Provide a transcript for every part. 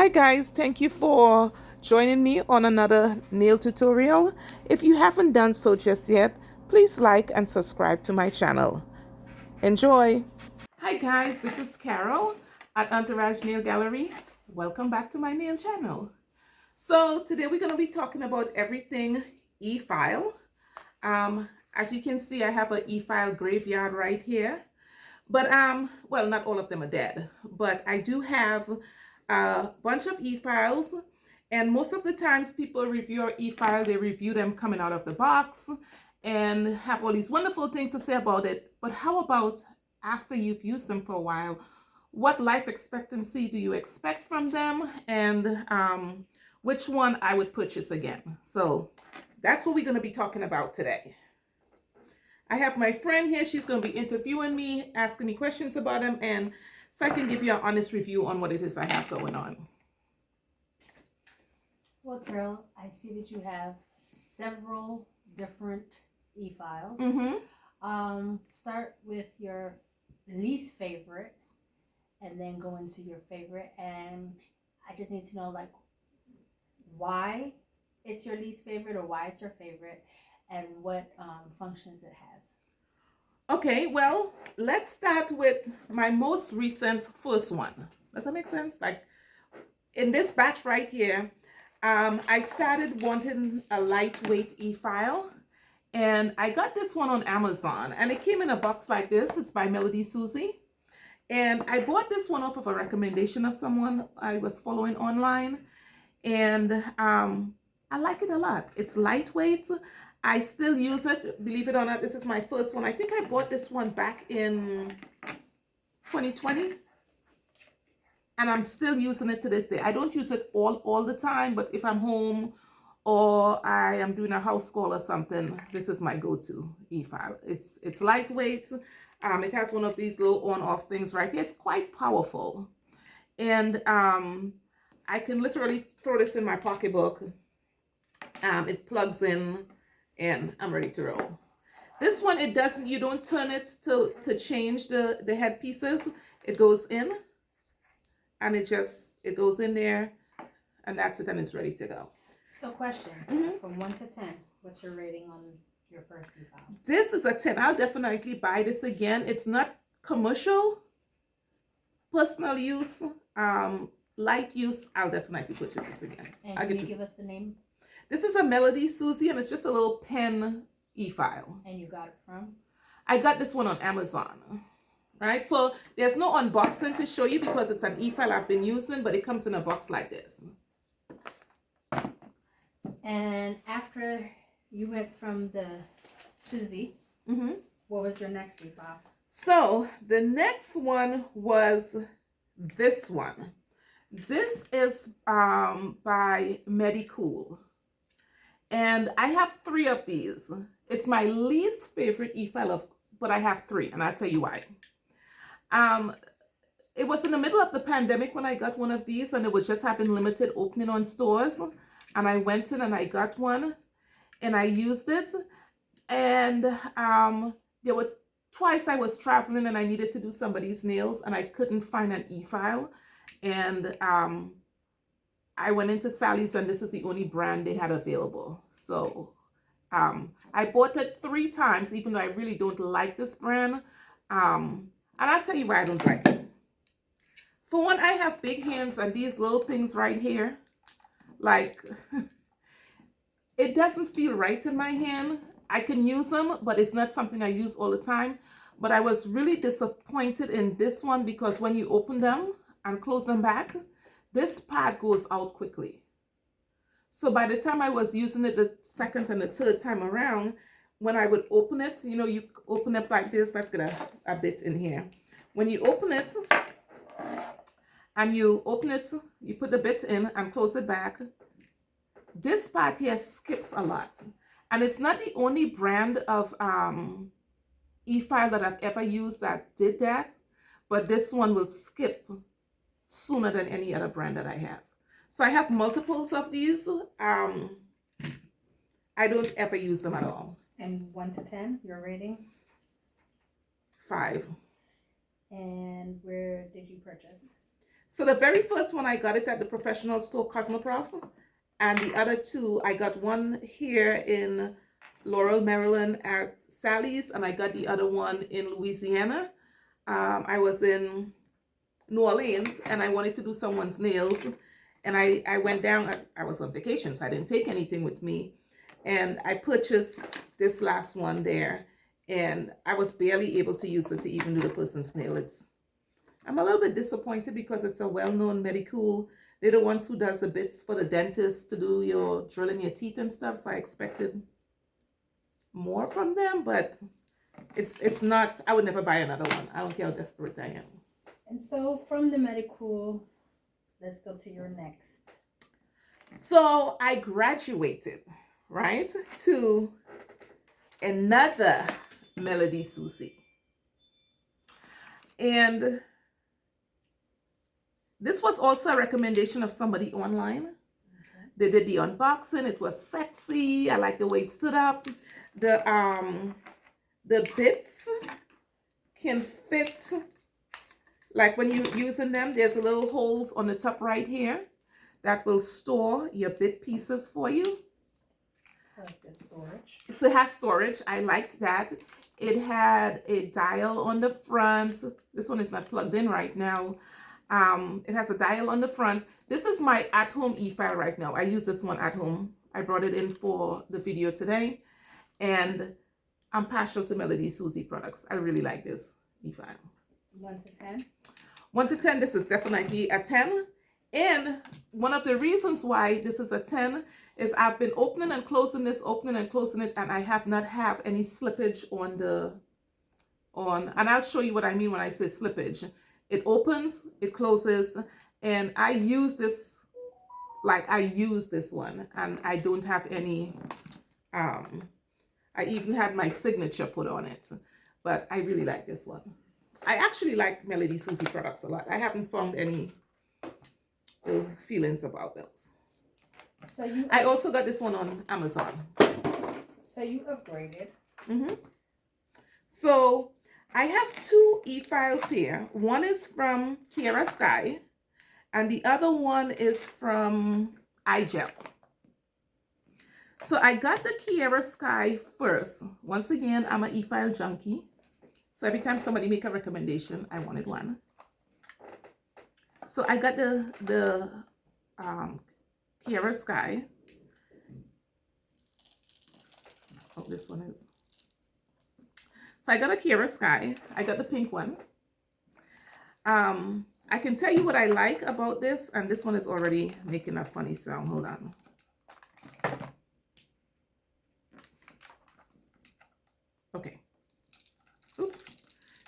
Hi guys, thank you for joining me on another nail tutorial. If you haven't done so just yet, please like and subscribe to my channel. Enjoy! Hi guys, this is Carol at Entourage Nail Gallery. Welcome back to my nail channel. So today we're going to be talking about everything e-file. As you can see, I have an e-file graveyard right here. But, well, not all of them are dead, but I do have a bunch of e-files, and most of the times people review our e-file, they review them coming out of the box and have all these wonderful things to say about it. But how about after you've used them for a while? What life expectancy do you expect from them, and which one I would purchase again? So that's what we're going to be talking about today. I have my friend here. She's going to be interviewing me, asking me questions about them, and so I can give you an honest review on what it is I have going on. Well, Carol, I see that you have several different e-files. Start with your least favorite and then go into your favorite. And I just need to know, like, why it's your least favorite or why it's your favorite and what functions it has. Okay, well, let's start with my most recent first one. Does that make sense? Like in this batch right here, I started wanting a lightweight e-file, and I got this one on Amazon, and it came in a box like this. It's by Susie. And I bought this one off of a recommendation of someone I was following online, and I like it a lot. It's lightweight. I still use it, believe it or not. This is my first one. I think I bought this one back in 2020, and I'm still using it to this day. I don't use it all the time, but if I'm home or I am doing a house call or something, this is my go-to e-file. It's lightweight. It has one of these little on-off things right here. It's quite powerful, and I can literally throw this in my pocketbook. It plugs in, and I'm ready to roll. This one, it doesn't, you don't turn it to change the headpieces. It goes in, and it goes in there, and that's it, and it's ready to go. So question, from 1 to 10, what's your rating on your first e-file? This is a 10. I'll definitely buy this again. It's not commercial, personal use, light use. I'll definitely purchase this again. And can you give us the name? This is a Susie, and it's just a little pen e-file. And you got it from? I got this one on Amazon, right? So there's no unboxing to show you because it's an e-file I've been using, but it comes in a box like this. And after you went from the Susie, what was your next e-file? So the next one was this one. This is by Medicool. And I have 3 of these. It's my least favorite e-file, but I have 3, and I'll tell you why. It was in the middle of the pandemic when I got one of these, and it was just having limited opening on stores. And I went in and I got one, and I used it. And there were twice I was traveling and I needed to do somebody's nails, and I couldn't find an e-file. And I went into Sally's, and this is the only brand they had available. So I bought it 3 times, even though I really don't like this brand. And I'll tell you why I don't like it. For one, I have big hands, and these little things right here, like, it doesn't feel right in my hand. I can use them, but it's not something I use all the time. But I was really disappointed in this one because when you open them and close them back, this pad goes out quickly. So by the time I was using it the second and the third time around, when I would open it, you know, you open it like this. Let's get a bit in here. When you open it, and you put the bit in and close it back, this part here skips a lot. And it's not the only brand of e-file that I've ever used that did that, but this one will skip sooner than any other brand that I have. So I have multiples of these. I don't ever use them at all. And 1 to 10, your rating? 5. And where did you purchase? So the very first one, I got it at the professional store Cosmoprof, and the other two, I got one here in Laurel, Maryland at Sally's, and I got the other one in Louisiana. I was in New Orleans and I wanted to do someone's nails, and I went down. I was on vacation, so I didn't take anything with me, and I purchased this last one there, and I was barely able to use it to even do the person's nail. I'm a little bit disappointed because it's a well-known Medicool. They're the ones who does the bits for the dentist to do your drilling your teeth and stuff. So I expected more from them, but it's not. I would never buy another one. I don't care how desperate I am. And so from the Medicool, let's go to your next. So I graduated, right, to another Melody Susie. And this was also a recommendation of somebody online. Okay. They did the unboxing. It was sexy. I like the way it stood up. The bits can fit, like when you're using them, there's a little holes on the top right here that will store your bit pieces for you. So it's good storage. So it has storage. I liked that. It had a dial on the front. This one is not plugged in right now. It has a dial on the front. This is my at-home e-file right now. I use this one at home. I brought it in for the video today, and I'm partial to Melody Susie products. I really like this e-file. 1 to 10? 1 to 10, this is definitely a 10. And one of the reasons why this is a 10 is I've been opening and closing this, opening and closing it, and I have not have any slippage and I'll show you what I mean when I say slippage. It opens, it closes, and I use this one, and I don't have any, I even had my signature put on it, but I really like this one. I actually like Melody Susie products a lot. I haven't found any feelings about those. I also got this one on Amazon. So you upgraded. Mm-hmm. So I have two e-files here. One is from Kiara Sky, and the other one is from iGel. So I got the Kiara Sky first. Once again, I'm an e-file junkie. So every time somebody make a recommendation, I wanted one. So I got the Kiara Sky. Oh, this one is. So I got a Kiara Sky. I got the pink one. I can tell you what I like about this, and this one is already making a funny sound. Hold on. Okay. Oops.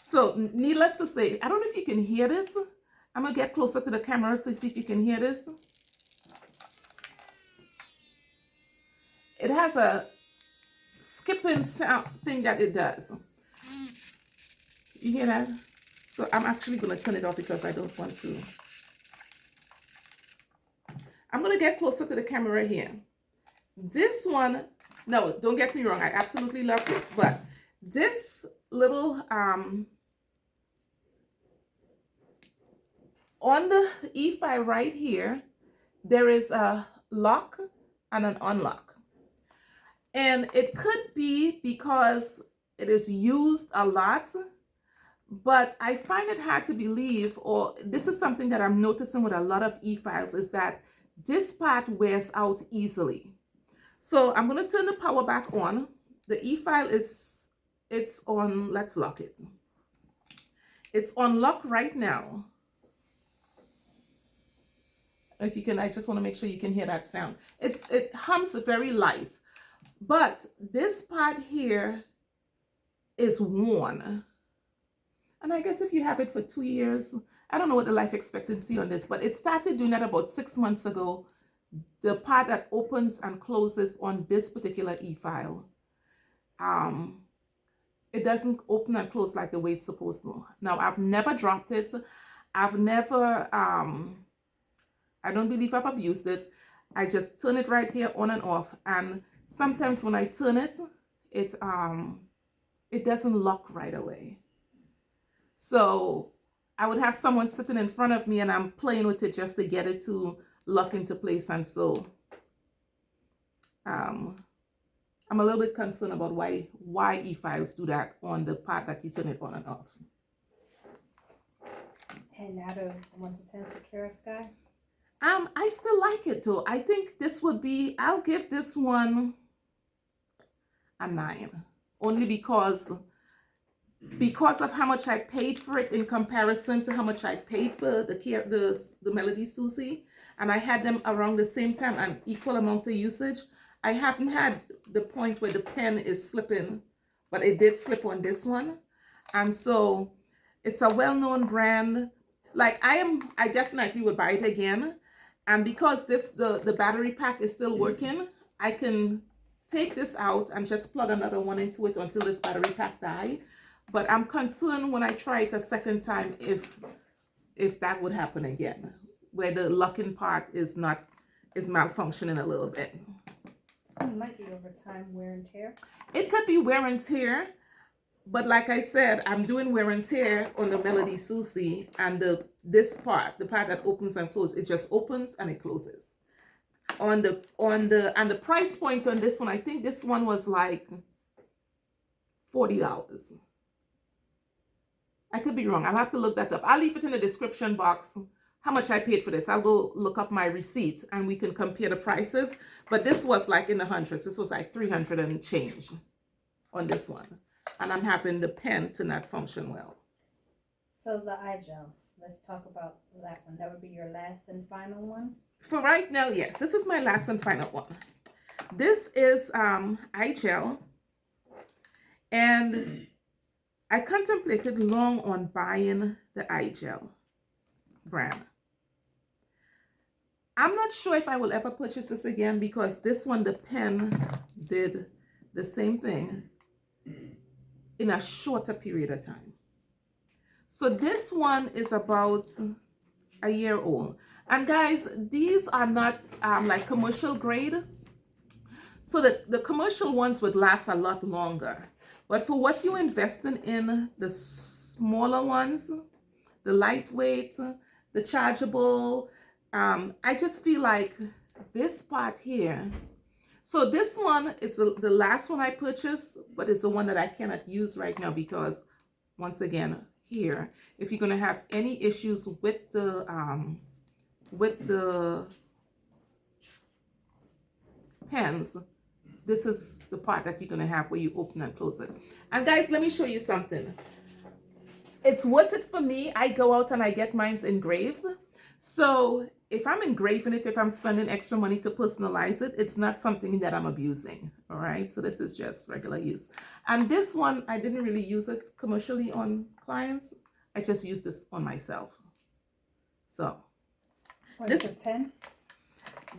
So needless to say, I don't know if you can hear this. I'm gonna get closer to the camera to see if you can hear this. It has a skipping sound thing that it does. You hear that? So I'm actually gonna turn it off because I don't want to. I'm gonna get closer to the camera here. This one, no, don't get me wrong, I absolutely love this, but this little on the e-file right here, there is a lock and an unlock. And it could be because it is used a lot, but I find it hard to believe, or this is something that I'm noticing with a lot of e-files, is that this part wears out easily. So I'm going to turn the power back on. The e-file it's on, let's lock it. It's on lock right now. If you can, I just want to make sure you can hear that sound. It hums very light, but this part here is worn. And I guess if you have it for 2 years, I don't know what the life expectancy on this, but it started doing that about 6 months ago. The part that opens and closes on this particular e-file, it doesn't open and close like the way it's supposed to. Now, I've never dropped it. I've never, I don't believe I've abused it. I just turn it right here on and off. And sometimes when I turn it, it doesn't lock right away. So I would have someone sitting in front of me and I'm playing with it just to get it to lock into place. And so I'm a little bit concerned about why e-files do that on the part that you turn it on and off. And out of 1 to 10 for Kiara Sky? I still like it though. I think this would be, I'll give this one a 9. Only because of how much I paid for it in comparison to how much I paid for the Melody Susie, and I had them around the same time and equal amount of usage. I haven't had the point where the pen is slipping, but it did slip on this one. And so it's a well-known brand. Like I definitely would buy it again. And because the battery pack is still working, I can take this out and just plug another one into it until this battery pack dies. But I'm concerned when I try it a second time if that would happen again, where the locking part is malfunctioning a little bit. So it might be over time wear and tear. It could be wear and tear, but like I said, I'm doing wear and tear on the Melody Susie, and this part, the part that opens and closes, it just opens and it closes. And the price point on this one, I think this one was like $40. I could be wrong. I'll have to look that up. I'll leave it in the description box how much I paid for this. I'll go look up my receipt and we can compare the prices. But this was like in the hundreds. This was like 300 and change on this one. And I'm having the pen to not function well. So the eye gel, let's talk about that one. That would be your last and final one? For right now, yes. This is my last and final one. This is eye gel. And I contemplated long on buying the eye gel brand. I'm not sure if I will ever purchase this again because this one, the pen did the same thing in a shorter period of time. So this one is about a year old. And guys, these are not like commercial grade. So the commercial ones would last a lot longer. But for what you're investing in, the smaller ones, the lightweight, the chargeable, I just feel like this part here. So this one, it's the last one I purchased, but it's the one that I cannot use right now because, once again, here, if you're going to have any issues with the pens, this is the part that you're going to have where you open and close it. And guys, let me show you something. It's worth it for me. I go out and I get mine engraved. So if I'm engraving it, if I'm spending extra money to personalize it, it's not something that I'm abusing. All right. So this is just regular use. And this one, I didn't really use it commercially on clients. I just used this on myself. So this is a 10.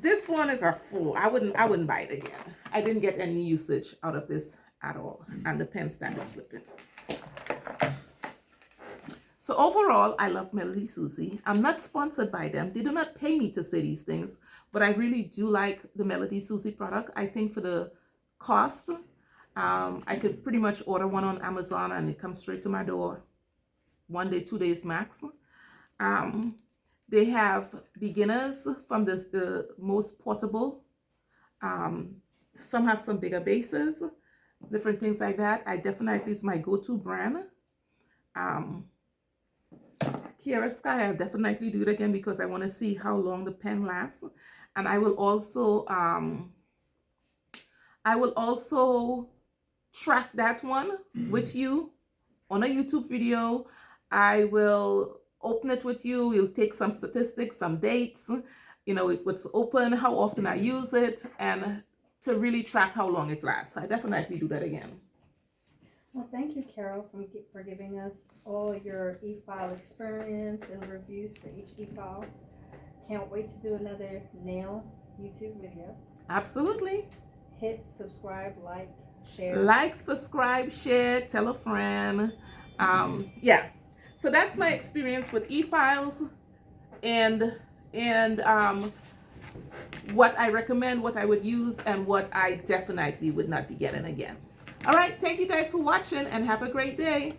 This one is a 4. I wouldn't buy it again. I didn't get any usage out of this at all. And the pen started slipping. So overall, I love Melody Susie. I'm not sponsored by them. They do not pay me to say these things, but I really do like the Melody Susie product. I think for the cost, I could pretty much order one on Amazon and it comes straight to my door. 1 day, 2 days max. They have beginners from the most portable. Some have some bigger bases, different things like that. I definitely is my go-to brand. Kiara Sky, I'll definitely do it again because I want to see how long the pen lasts. And I will also track that one with you on a YouTube video. I will open it with you. We'll take some statistics, some dates, you know, what's open, how often I use it, and to really track how long it lasts. I definitely do that again. Well, thank you, Carol, for giving us all your e-file experience and reviews for each e-file. Can't wait to do another nail YouTube video. Absolutely. Hit subscribe, like, share. Like, subscribe, share, tell a friend. Yeah. So that's my experience with e-files and what I recommend, what I would use, and what I definitely would not be getting again. All right. Thank you guys for watching and have a great day.